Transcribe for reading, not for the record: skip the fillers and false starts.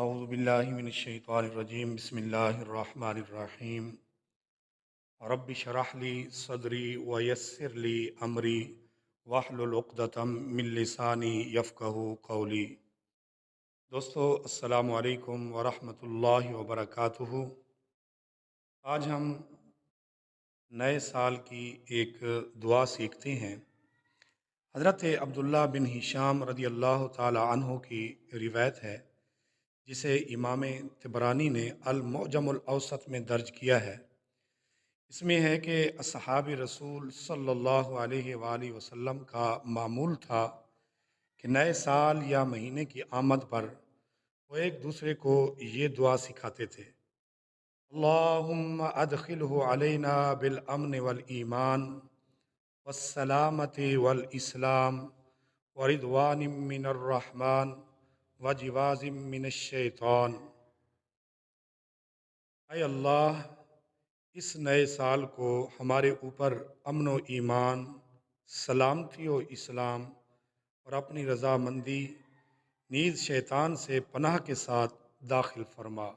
اعوذ باللہ من الشیطان الرجیم بسم اللہ الرحمن الرحیم رب اشرح لی صدری ویسر لی امری واحلل عقدۃ من لسانی یفقہوا قولی۔ دوستو السلام علیکم ورحمۃ اللہ وبرکاتہ۔ آج ہم نئے سال کی ایک دعا سیکھتے ہیں۔ حضرت عبداللہ بن ہشام رضی اللہ تعالی عنہ کی روایت ہے، جسے امام طبرانی نے المعجم الاوسط میں درج کیا ہے۔ اس میں ہے کہ اصحاب رسول صلی اللہ علیہ وآلہ وسلم کا معمول تھا کہ نئے سال یا مہینے کی آمد پر وہ ایک دوسرے کو یہ دعا سکھاتے تھے: اللہم ادخلہ علینا بالامن والایمان والسلامت والاسلام ورضوان من الرحمن وجواز من الشیطان۔ اے اللہ، اس نئے سال کو ہمارے اوپر امن و ایمان، سلامتی و اسلام اور اپنی رضامندی نیز شیطان سے پناہ کے ساتھ داخل فرما۔